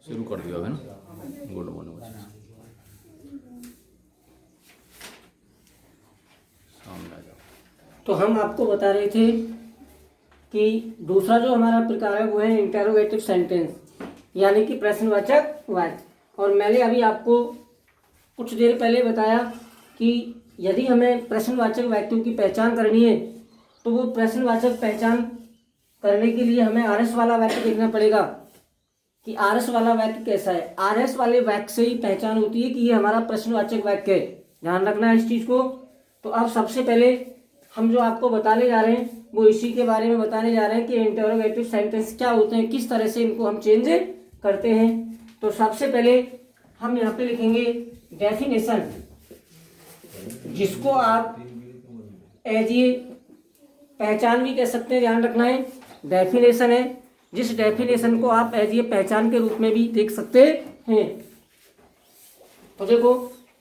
शुरू कर दिया है ना। गुड मॉर्निंग बच्चे, सामने आ जाओ। तो हम आपको बता रहे थे कि दूसरा जो हमारा प्रकार है वो है इंटेरोगेटिव सेंटेंस, यानी कि प्रश्नवाचक वाक्य। और मैंने अभी आपको कुछ देर पहले बताया कि यदि हमें प्रश्नवाचक वाक्यों की पहचान करनी है तो वो प्रश्नवाचक पहचान करने के लिए हमें आरएस वाला वाक्य देखना पड़ेगा कि आरएस वाला वाक्य कैसा है। आरएस वाले वाक्य से ही पहचान होती है कि ये हमारा प्रश्नवाचक वाक्य है। ध्यान रखना है इस चीज़ को। तो अब सबसे पहले हम जो आपको बताने जा रहे हैं वो इसी के बारे में बताने जा रहे हैं कि इंटरोगेटिव सेंटेंस क्या होते हैं, किस तरह से इनको हम चेंज करते हैं। तो सबसे पहले हम यहाँ पे लिखेंगे डेफिनेशन, जिसको आप एज ये पहचान भी कह सकते हैं। ध्यान रखना है, डेफिनेशन है, जिस डेफिनेशन को आप एज ये पहचान के रूप में भी देख सकते हैं। तो देखो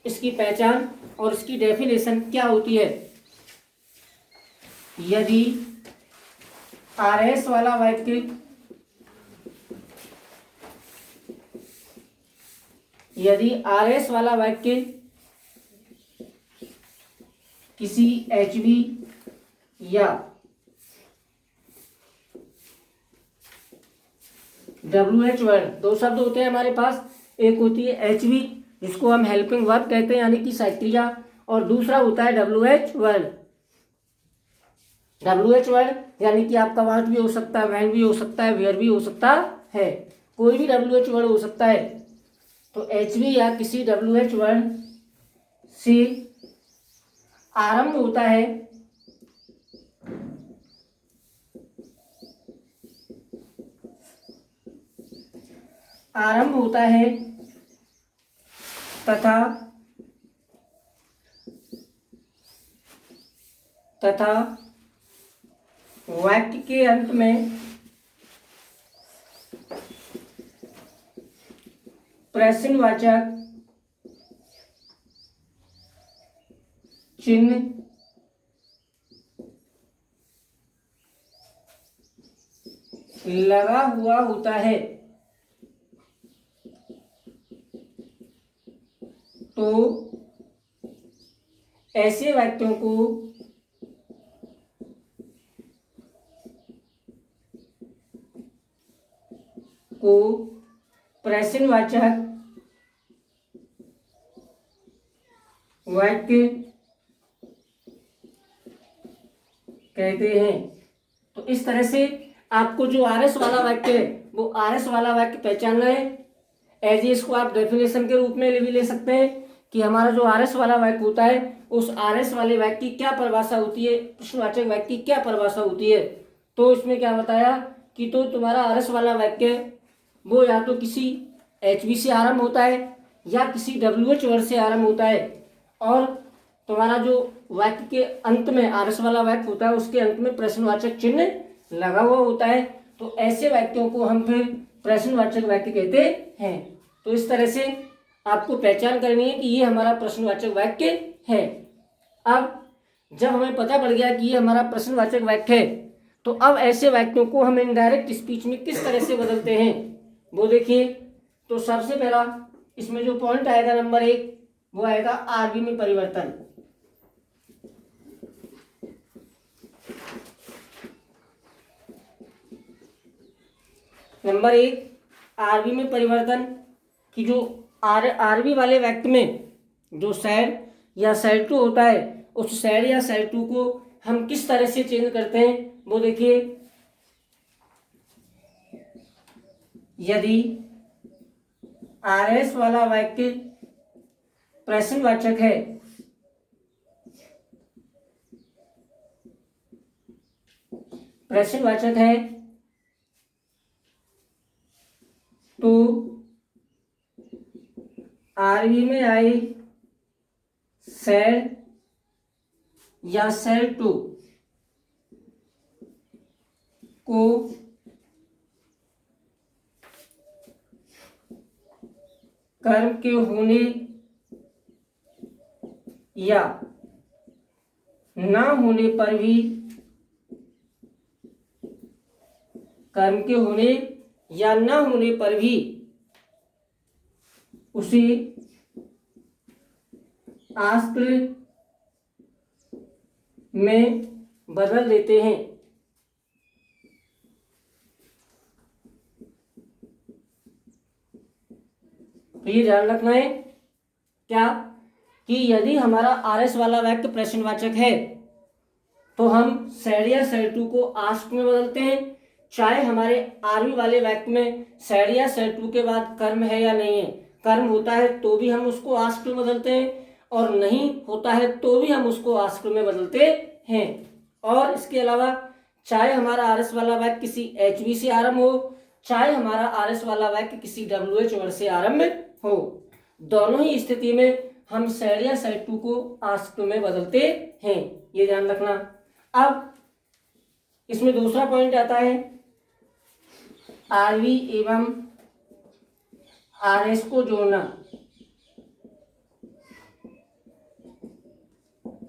इसकी पहचान और इसकी डेफिनेशन क्या होती है। यदि आरएस वाला वाक्य किसी एचवी या WH वर्ड, दो शब्द होते हैं हमारे पास। एक होती है एचवी जिसको हम हेल्पिंग वर्ब कहते हैं यानी कि साइक्रिया, और दूसरा होता है WH वर्ड। WH वर्ड यानी कि आपका वाट भी हो सकता है, वैन भी हो सकता है, वेयर भी हो सकता है, कोई भी WH वर्ड हो सकता है। तो एचवी या किसी WH वर्ड से आरंभ होता है तथा वाक्य के अंत में प्रश्नवाचक चिन्ह लगा हुआ होता है। तो ऐसे वाक्यों को प्रश्नवाचक वाक्य कहते हैं। तो इस तरह से आपको जो आरएस वाला वाक्य है वो आरएस वाला वाक्य पहचानना है। एज इसको आप डेफिनेशन के रूप में भी ले सकते हैं कि हमारा जो आरएस वाला वाक्य होता है उस आरएस वाले वाक्य की क्या परिभाषा होती है, प्रश्नवाचक वाक्य की क्या परिभाषा होती है। तो इसमें क्या बताया कि तो तुम्हारा आरएस वाला वाक्य वो या तो किसी एचवी से आरंभ होता है या किसी WH वर्ड से आरंभ होता है, और तुम्हारा जो वाक्य के अंत में आरएस वाला वाक्य होता है उसके अंत में प्रश्नवाचक चिन्ह लगा हुआ होता है। तो ऐसे वाक्यों को हम फिर प्रश्नवाचक वाक्य कहते हैं। तो इस तरह से आपको पहचान करनी है कि ये हमारा प्रश्नवाचक वाक्य है। अब जब हमें पता पड़ गया कि ये हमारा प्रश्नवाचक वाक्य है तो अब ऐसे वाक्यों को हम इनडायरेक्ट स्पीच में किस तरह से बदलते हैं वो देखिए। तो सबसे पहला इसमें जो पॉइंट आएगा नंबर 1 वो आएगा आरबी में परिवर्तन। नंबर 1 आरबी में परिवर्तन कि जो आरबी वाले वाक्य में जो सैड या सैड टू होता है उस सैड या सैड टू को हम किस तरह से चेंज करते हैं वो देखिए। यदि आरएस वाला वाक्य प्रश्नवाचक है तो आरबी में आई सैड या सैड टू को कर्म के होने या ना होने पर भी कर्म के होने या ना होने पर भी उसे आस्क्ड में बदल देते हैं। तो ये ध्यान रखना है क्या कि यदि हमारा आरएस वाला वाक्य प्रश्नवाचक है तो हम सैड या सैड टू को आस्क में बदलते हैं, चाहे हमारे आरवी वाले वाक्य में सैड या सैड टू के बाद कर्म है या नहीं है। कर्म होता है तो भी हम उसको आस्क में बदलते हैं और नहीं होता है तो भी हम उसको आस्क में बदलते हैं। और इसके अलावा चाहे हमारा आरएस वाला वाक्य किसी एचवी से आरंभ हो, चाहे हमारा आरएस वाला वाक्य किसी डब्ल्यूएच वर्ड से आरंभ हो, दोनों ही स्थिति में हम सैड या सैड टू को आस्क में बदलते हैं। ये ध्यान रखना। अब इसमें दूसरा पॉइंट आता है आरवी एवं आरएस को जोड़ना।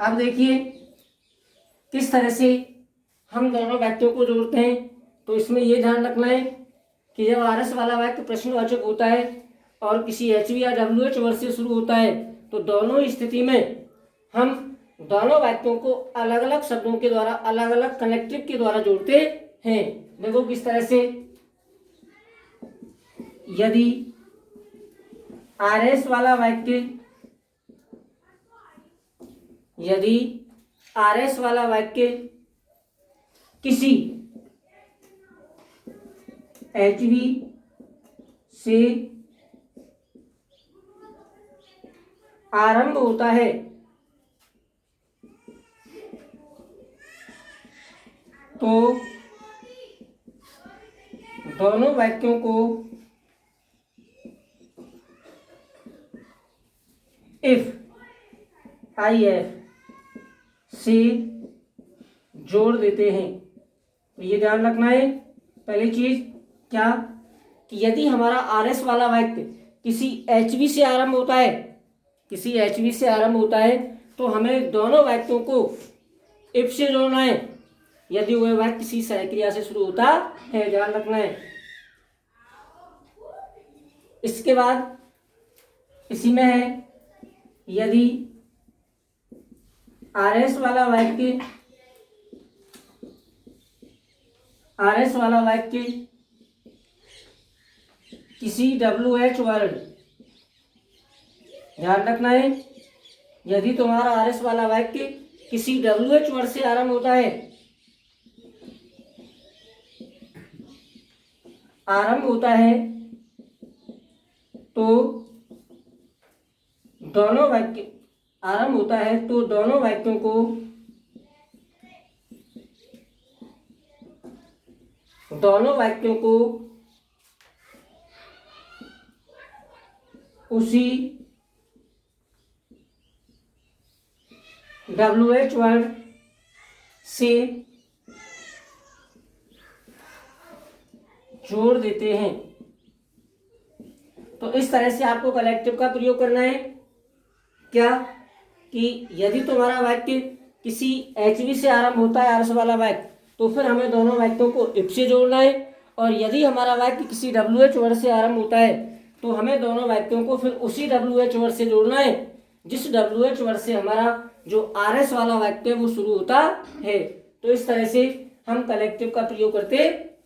अब देखिए किस तरह से हम दोनों वाक्यों को जोड़ते हैं। तो इसमें यह ध्यान रखना है कि जब आरएस वाला वाक्य प्रश्नवाचक होता है और किसी एचवी या डब्ल्यूएच वर्ड से शुरू होता है तो दोनों ही स्थिति में हम दोनों वाक्यों को अलग अलग शब्दों के द्वारा, अलग अलग कनेक्टिव के द्वारा जोड़ते हैं। देखो किस तरह से, यदि आरएस वाला वाक्य किसी एचवी से आरंभ होता है तो दोनों वाक्यों को इफ से जोड़ देते हैं। तो ये ध्यान रखना है। पहली चीज क्या कि यदि हमारा आरएस वाला वाक्य किसी एचवी से आरंभ होता है तो हमें दोनों वाक्यों को इफ से जोड़ना है यदि वह वाक्य किसी सहक्रिया से शुरू होता है। ध्यान रखना है। इसके बाद इसी में है यदि आरएस वाला वाक्य किसी डब्ल्यूएच वर्ड, ध्यान रखना है, यदि तुम्हारा आरएस वाला वाक्य किसी डब्ल्यूएच वर्ड से आरंभ होता है तो दोनों वाक्यों को उसी डब्ल्यूएच वर्ड से जोड़ देते हैं। तो इस तरह से आपको कलेक्टिव का प्रयोग करना है क्या कि यदि तुम्हारा वाक्य किसी एचवी से आरंभ होता है आरएस वाला वाक्य तो फिर हमें दोनों वाक्यों को इफ से जोड़ना है, और यदि हमारा वाक्य किसी डब्ल्यूएच वर्ड से आरंभ होता है तो हमें दोनों वाक्यों को फिर उसी डब्ल्यूएच वर्ड से जोड़ना है जिस डब्ल्यूएच वर्ड से हमारा जो आरएस वाला वाक्य है वो शुरू होता है। तो इस तरह से हम कलेक्टिव का प्रयोग करते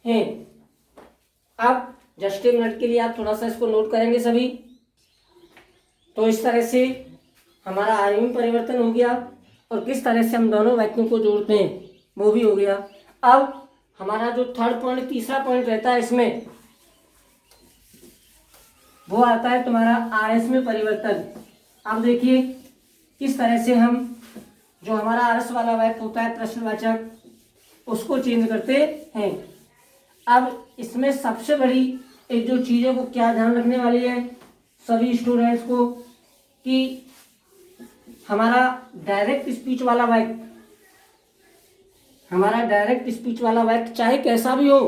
हैं। अब जस्ट 1 मिनट के लिए आप थोड़ा सा इसको नोट करेंगे सभी। तो इस तरह से हमारा आरवी में परिवर्तन हो गया और किस तरह से हम दोनों वाक्यों को जोड़ते हैं वो भी हो गया। अब हमारा जो थर्ड पॉइंट, तीसरा पॉइंट रहता है इसमें, वो आता है तुम्हारा आरएस में परिवर्तन। अब देखिए किस तरह से हम जो हमारा आरएस वाला वाक्य होता है प्रश्नवाचक उसको चेंज करते हैं। अब इसमें सबसे बड़ी एक जो चीज़ है वो क्या ध्यान रखने वाली है सभी स्टूडेंट्स को कि हमारा डायरेक्ट स्पीच वाला वाक्य चाहे कैसा भी हो,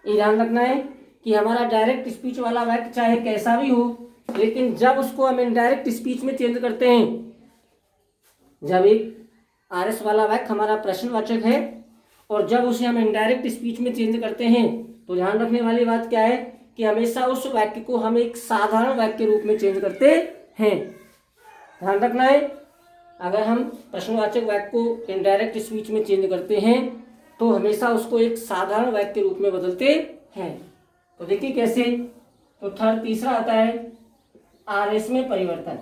ये ध्यान रखना है कि हमारा डायरेक्ट स्पीच वाला वाक्य चाहे कैसा भी हो, लेकिन जब उसको हम इनडायरेक्ट स्पीच में चेंज करते हैं, जब एक आरएस वाला वाक्य हमारा प्रश्नवाचक है और जब उसे हम इनडायरेक्ट स्पीच में चेंज करते हैं तो ध्यान रखने वाली बात क्या है कि हमेशा उस वाक्य को हम एक साधारण वाक्य के रूप में चेंज करते हैं। ध्यान रखना है, अगर हम प्रश्नवाचक वाक्य को इनडायरेक्ट स्पीच में चेंज करते हैं तो हमेशा उसको एक साधारण वाक्य के रूप में बदलते हैं। तो देखिए कैसे। तो तीसरा आता है आरएस में परिवर्तन।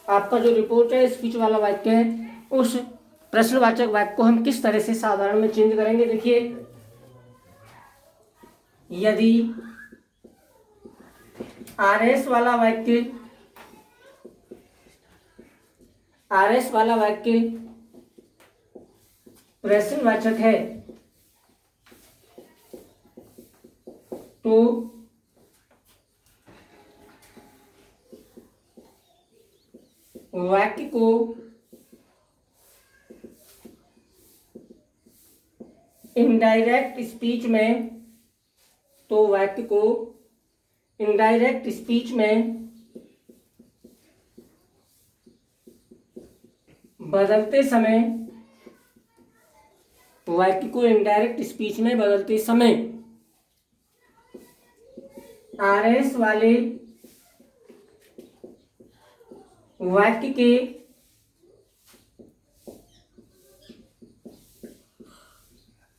आपका जो रिपोर्ट है स्पीच वाला वाक्य है, उस प्रश्नवाचक वाक्य को हम किस तरह से साधारण में चेंज करेंगे। देखिए, यदि आरएस वाला वाक्य प्रश्नवाचक है तो वाक्य को इनडायरेक्ट स्पीच में बदलते समय आरएस वाले वाक्य के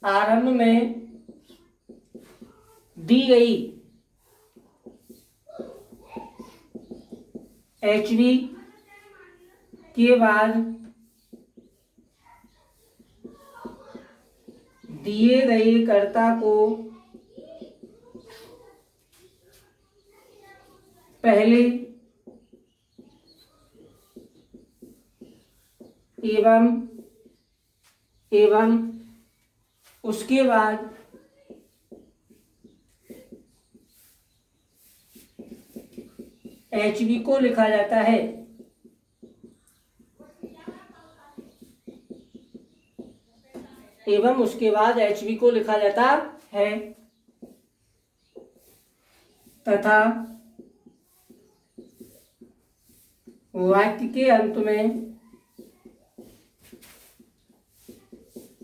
आरंभ में दी गई एचवी के बाद दिए गए कर्ता को पहले एवं उसके बाद एचवी को लिखा जाता है। एवं उसके बाद एचवी को लिखा जाता है तथा वाक्य के अंत में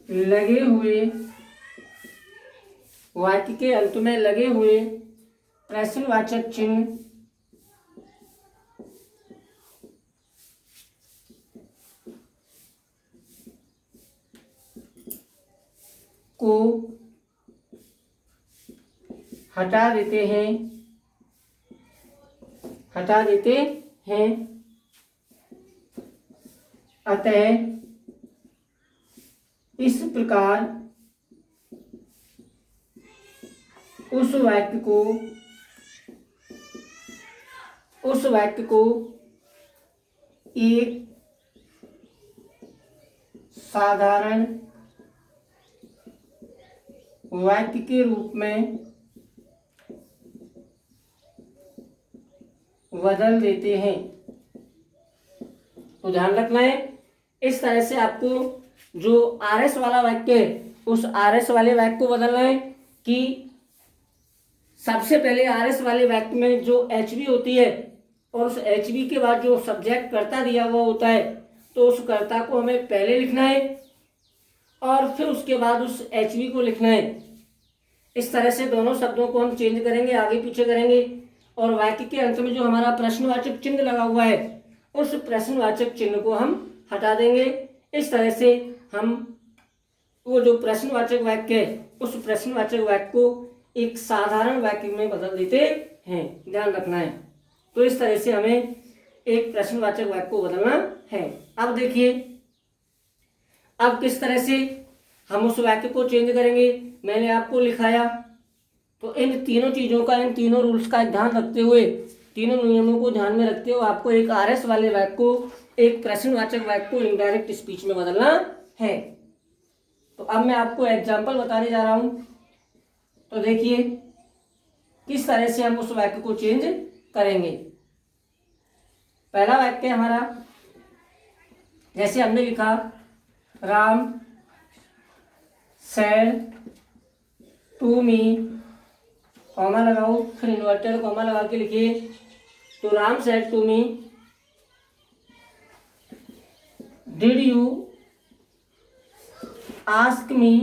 लगे हुए प्रश्नवाचक चिन्ह को हटा देते हैं। अतः इस प्रकार उस वाक्य को एक साधारण वाक्य के रूप में बदल देते हैं। तो ध्यान रखना है, इस तरह से आपको जो आरएस वाला वाक्य है उस आरएस वाले वाक्य को बदलना है कि सबसे पहले आरएस वाले वाक्य में जो एचवी होती है और उस एचवी के बाद जो सब्जेक्ट कर्ता दिया हुआ होता है तो उस कर्ता को हमें पहले लिखना है और फिर उसके बाद उस एचवी को लिखना है। इस तरह से दोनों शब्दों को हम चेंज करेंगे, आगे पीछे करेंगे और वाक्य के अंत में जो हमारा प्रश्नवाचक चिन्ह लगा हुआ है उस प्रश्नवाचक चिन्ह को हम हटा देंगे। इस तरह से हम वो जो प्रश्नवाचक वाक्य है उस प्रश्नवाचक वाक्य को एक साधारण वाक्य में बदल देते हैं। ध्यान रखना है। तो इस तरह से हमें एक प्रश्नवाचक वाक्य को बदलना है। अब देखिए, अब किस तरह से हम उस वाक्य को चेंज करेंगे मैंने आपको लिखाया। तो इन तीनों चीज़ों का, इन तीनों रूल्स का ध्यान रखते हुए, तीनों नियमों को ध्यान में रखते हुए आपको एक आरएस वाले वाक्य को एक प्रश्नवाचक वाक्य को इनडायरेक्ट स्पीच में बदलना है। तो अब मैं आपको एग्जाम्पल बताने जा रहा हूं। तो देखिए किस तरह से हम उस वाक्य को चेंज करेंगे। पहला वाक्य हमारा, जैसे हमने लिखा, Ram said to me, comma लगाओ, फिर इन्वर्टेड कॉमा लगा के लिखिए। तो Ram said to me, did you ask me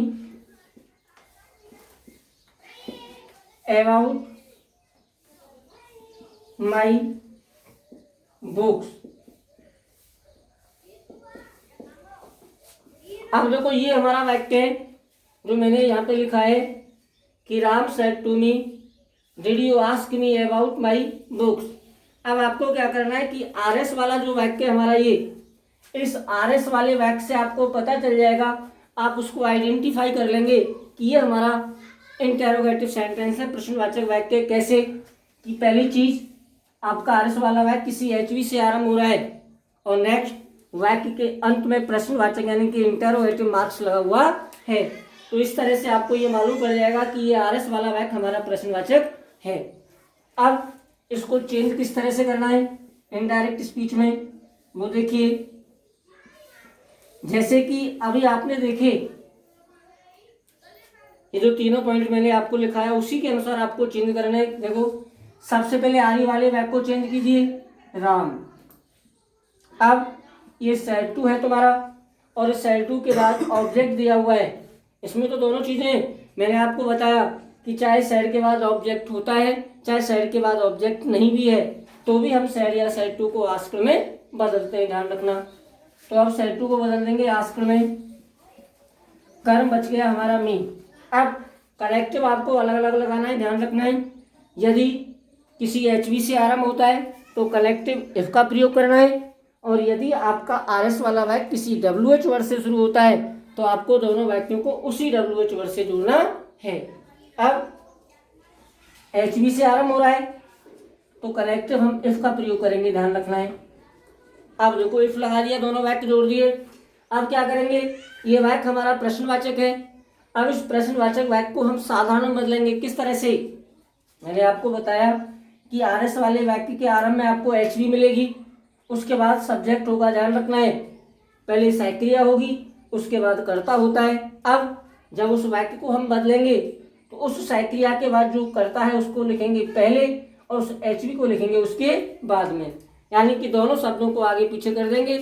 about my books. अब देखो ये हमारा वाक्य है जो मैंने यहाँ पे लिखा है कि Ram said to me did you ask me about my books. अब आपको क्या करना है कि आरएस वाला जो वाक्य हमारा ये, इस आरएस वाले वाक्य से आपको पता चल जाएगा, आप उसको आइडेंटिफाई कर लेंगे कि ये हमारा इंटेरोगेटिव सेंटेंस है, प्रश्नवाचक वाक्य। कैसे कि पहली चीज आपका आरएस वाला वाक्य किसी एचवी से आरंभ हो रहा है और नेक्स्ट वाक्य के अंत में प्रश्नवाचक यानी कि इंटेरोगेटिव मार्क्स लगा हुआ है। तो इस तरह से आपको ये मालूम पड़ जाएगा कि ये आरएस वाला वाक्य हमारा प्रश्नवाचक है। अब इसको चेंज किस तरह से करना है इनडायरेक्ट स्पीच में, वो देखिए। जैसे कि अभी आपने देखे ये जो तीनों पॉइंट मैंने आपको लिखा है उसी के अनुसार आपको चेंज करना है। देखो सबसे पहले आरी वाले वाक्य को चेंज कीजिए राम। अब ये सेड टू है तुम्हारा और सेड टू के बाद ऑब्जेक्ट दिया हुआ है। इसमें तो दोनों चीजें मैंने आपको बताया कि चाहे सेड के बाद ऑब्जेक्ट होता है चाहे सेड के बाद ऑब्जेक्ट नहीं भी है तो भी हम सेड या सेड टू को आस्क्ड में बदलते हैं, ध्यान रखना। तो अब सेड टू को बदल देंगे आस्क्ड में। कर्म बच गया हमारा मी। अब कलेक्टिव आपको अलग अलग लगाना है, ध्यान रखना है। यदि किसी एचवी से आरंभ होता है तो कलेक्टिव इफ का प्रयोग करना है और यदि आपका आरएस वाला वाक्य किसी डब्ल्यूएच वर्ड से शुरू होता है तो आपको दोनों वाक्यों को उसी डब्ल्यूएच वर्ड से जोड़ना है। अब एचवी से आरंभ हो रहा है तो कलेक्टिव हम इफ का प्रयोग करेंगे, ध्यान रखना है। अब देखो इफ लगा दिया, दोनों वाक्य जोड़ दिए। अब क्या करेंगे, ये वाक्य हमारा प्रश्नवाचक है। अब इस प्रश्नवाचक वाक्य को हम साधारण बदलेंगे। किस तरह से, मैंने आपको बताया कि आरएस वाले वाक्य के आरंभ में आपको एचवी मिलेगी, उसके बाद सब्जेक्ट होगा, ध्यान रखना है। पहले सहायक्रिया होगी, उसके बाद कर्ता होता है। अब जब उस वाक्य को हम बदलेंगे तो उस सहायक्रिया के बाद जो कर्ता है उसको लिखेंगे पहले और उस एचवी को लिखेंगे उसके बाद में, यानी कि दोनों शब्दों को आगे पीछे कर देंगे।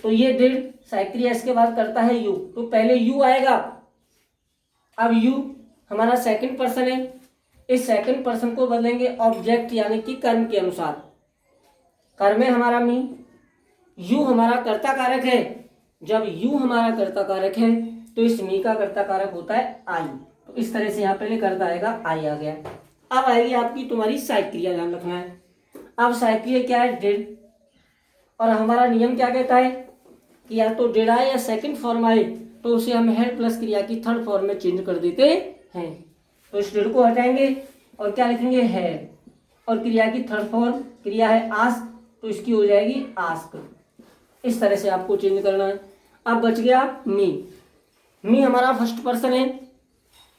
तो ये डिड सहायक्रिया, इसके बाद करता है यू, तो पहले यू आएगा। अब यू हमारा सेकंड पर्सन है, इस सेकंड पर्सन को बदलेंगे ऑब्जेक्ट यानी कि कर्म के अनुसार। कर्म है हमारा मी, यू हमारा कर्ता कारक है। जब यू हमारा कर्ता कारक है तो इस मी का कर्ता कारक होता है आई। तो इस तरह से यहाँ पहले कर्ता आएगा, आई आ गया। अब आएगी आपकी तुम्हारी सहायक क्रिया, ध्यान रखना है। अब सहायक क्रिया क्या है, डिड। और हमारा नियम क्या कहता है कि या तो डिड आए या सेकंड फॉर्म आए तो उसे हम हेड प्लस क्रिया की थर्ड फॉर्म में चेंज कर देते हैं। तो इस डिड को हटाएंगे और क्या लिखेंगे, है। और क्रिया की थर्ड फॉर्म क्रिया है आस्क, तो इसकी हो जाएगी आस्क। इस तरह से आपको चेंज करना है। अब बच गया मी। मी हमारा फर्स्ट पर्सन है,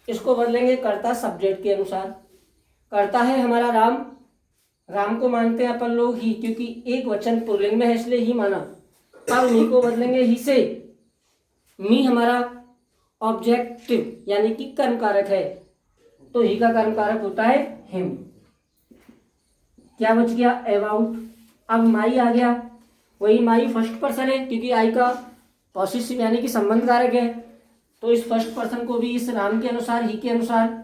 इसको बदलेंगे कर्ता सब्जेक्ट के अनुसार। कर्ता है हमारा राम, राम को मानते हैं अपन लोग ही, क्योंकि एक वचन पुल्लिंग में है इसलिए ही माना। अब मी को बदलेंगे ही से। मी हमारा ऑब्जेक्टिव यानी कि कर्म कारक है, तो ही का कर्म कारक होता है हिम। क्या बच गया, अबाउट। अब माई आ गया, वही माई फर्स्ट पर्सन है क्योंकि आई का पॉसेसिव यानी कि संबंध कारक है, तो इस फर्स्ट पर्सन को भी इस राम के अनुसार, ही के अनुसार।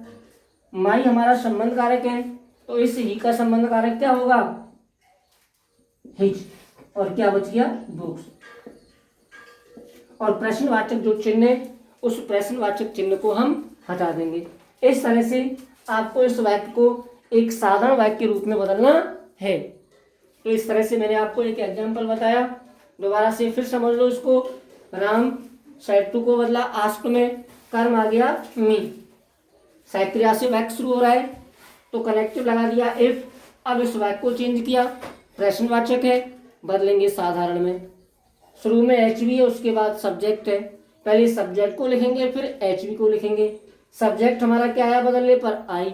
माई हमारा संबंध कारक है तो इस ही का संबंध कारक क्या होगा, हिज। और क्या बच गया, बुक्स। और प्रश्नवाचक जो चिन्ह है उस प्रश्नवाचक चिन्ह को हम हटा देंगे। इस तरह से आपको इस वाक्य को एक साधारण वाक्य के रूप में बदलना है। तो इस तरह से मैंने आपको एक एग्जाम्पल बताया, दोबारा से फिर समझ लो इसको। राम सेड टू को बदला आस्क्ड में, कर्म आ गया मी, सहायक क्रिया से वाक्य शुरू हो रहा है तो कनेक्टिव लगा दिया इफ। अब इस वाक्य को चेंज किया, प्रश्नवाचक है, बदलेंगे साधारण में। शुरू में एचवी है, उसके बाद सब्जेक्ट है, पहले सब्जेक्ट को लिखेंगे फिर एचवी को लिखेंगे। सब्जेक्ट हमारा क्या आया बदलने पर, आई।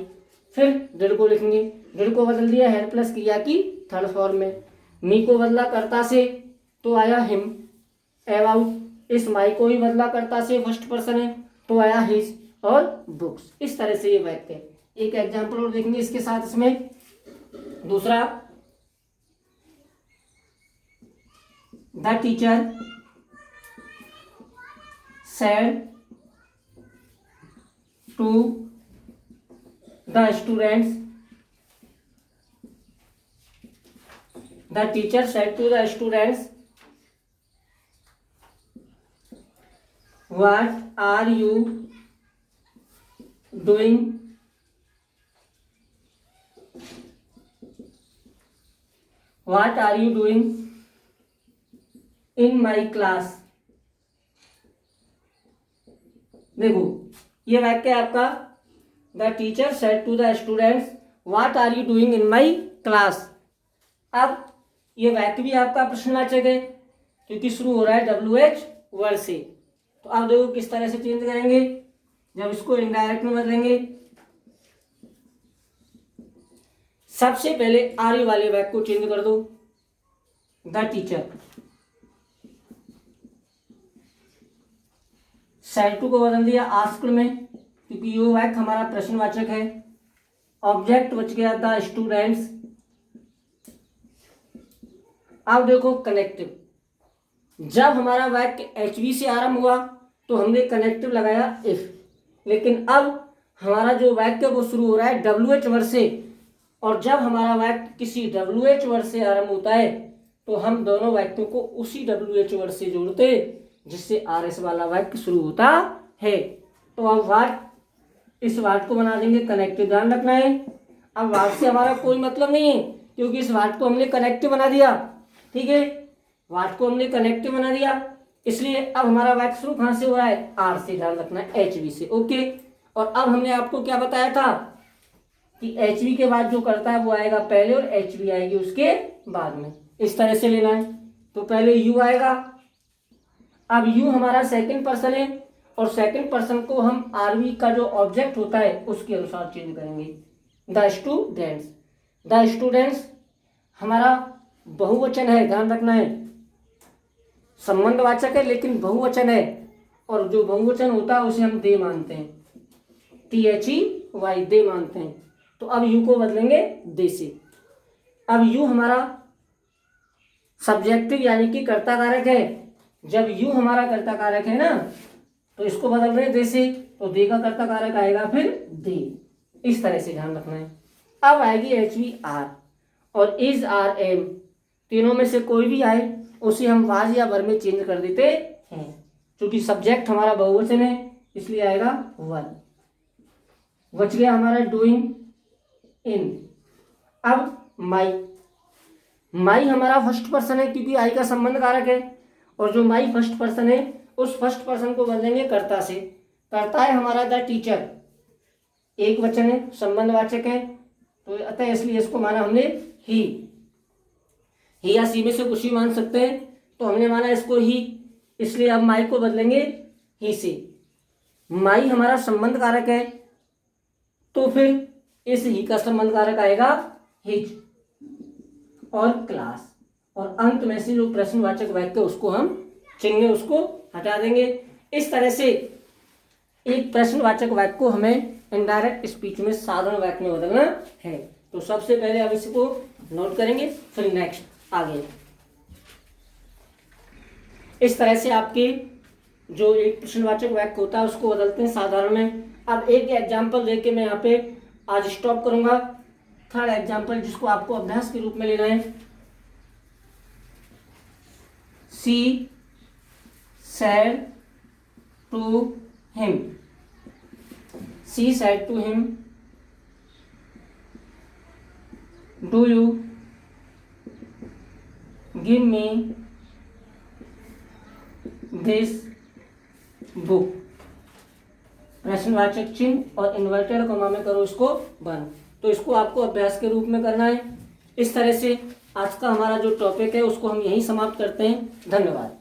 फिर डिड को लिखेंगे, डिड को बदल दिया हेड प्लस क्रिया की थर्ड फॉर्म में। मी को बदला कर्ता से तो आया हिम। अबाउट इस माई को ही बदला कर्ता से, फर्स्ट पर्सन है तो आया हिज। और बुक्स। इस तरह से ये वाक्य है। एक एग्जाम्पल और देखेंगे इसके साथ, इसमें दूसरा, the teacher said to the students, the teacher said to the students, what are you doing in my class। देखो ये वाक्य है आपका, the teacher said to the students what are you doing in my class. अब ये वाक्य भी आपका प्रश्नवाचक है क्योंकि शुरू हो रहा है WH वर्ड से। तो अब देखो किस तरह से चेंज करेंगे, जब इसको इनडायरेक्ट में बदलेंगे। सबसे पहले आर यू वाले वाक्य को चेंज कर दो, द टीचर। सेड टू को बदल दिया आस्क्ड में क्योंकि ये वाक्य हमारा प्रश्नवाचक है। ऑब्जेक्ट बच गया द स्टूडेंट्स। अब देखो कनेक्टिव, जब हमारा वाक्य HV से आरंभ हुआ तो हमने कनेक्टिव लगाया इफ, लेकिन अब हमारा जो वाक्य वो शुरू हो रहा है WH वर्ड से, और जब हमारा वाक्य किसी WH वर्ड से आरंभ होता है तो हम दोनों वाक्यों को उसी WH वर्ड से जोड़ते जिससे RS वाला वाक्य शुरू होता है। तो अब वाट, इस वाट को बना देंगे कनेक्टिव, ध्यान रखना है। अब वाट से हमारा कोई मतलब नहीं है क्योंकि इस वाट को हमने कनेक्टिव बना दिया, ठीक है, वाट को हमने कनेक्टिव बना दिया, इसलिए अब हमारा वाक्य शुरू कहाँ से हुआ है, R से, ध्यान रखना है, HV से। ओके, और अब हमने आपको क्या बताया था कि HV के बाद जो करता है वो आएगा पहले और HV आएगी उसके बाद में, इस तरह से लेना है। तो पहले यू आएगा, अब यू हमारा सेकंड पर्सन है और सेकंड पर्सन को हम आरवी का जो ऑब्जेक्ट होता है उसके अनुसार चेंज करेंगे। द स्टूडेंट्स, द स्टूडेंट्स हमारा बहुवचन है, ध्यान रखना है, संबंधवाचक है लेकिन बहुवचन है, और जो बहुवचन होता है उसे हम दे मानते हैं, THEY, दे मानते हैं। तो अब यू को बदलेंगे दे से। अब यू हमारा सब्जेक्टिव यानी कि कर्ता कारक है। जब यू हमारा कर्ता कारक है ना तो इसको बदल रहे दे से, तो दे का कर्ता कारक आएगा फिर दे, इस तरह से ध्यान रखना है। अब आएगी HV आर और इज आर एम, तीनों में से कोई भी आए उसे हम वाज या वर में चेंज कर देते हैं। क्योंकि सब्जेक्ट हमारा बहुवचन है इसलिए आएगा वन। बच गया हमारा डूइंग इन। अब माई, माई हमारा फर्स्ट पर्सन है क्योंकि आई का संबंध कारक है, और जो माई फर्स्ट पर्सन है उस फर्स्ट पर्सन को बदलेंगे कर्ता से। कर्ता है हमारा द टीचर, एक वचन है, संबंधवाचक है, तो अतः इसलिए इसको माना हमने ही या सी में से कुछ भी मान सकते हैं, तो हमने माना इसको ही, इसलिए अब माई को बदलेंगे ही से। माई हमारा संबंध कारक है तो फिर इस ही का संबंध कारक आएगा हिज और क्लास, और अंत में से जो प्रश्नवाचक वाक्य उसको हम चिन्ह उसको हटा देंगे। इस तरह से एक प्रश्नवाचक वाक्य को हमें इनडायरेक्ट स्पीच में साधारण वाक्य में बदलना है। तो सबसे पहले अब इसको नोट करेंगे, फिर नेक्स्ट आगे। इस तरह से आपके जो एक प्रश्नवाचक वाक्य होता है उसको बदलते हैं साधारण में। अब एक एग्जाम्पल देके मैं यहाँ पे आज स्टॉप करूंगा। थर्ड एग्जाम्पल जिसको आपको अभ्यास के रूप में लेना है, सी said to him, she said to him, do you give me this book। प्रश्नवाचक चिन्ह और इन्वर्टेड कॉमा में करो इसको बंद। तो इसको आपको अभ्यास के रूप में करना है। इस तरह से आज का हमारा जो टॉपिक है उसको हम यहीं समाप्त करते हैं। धन्यवाद।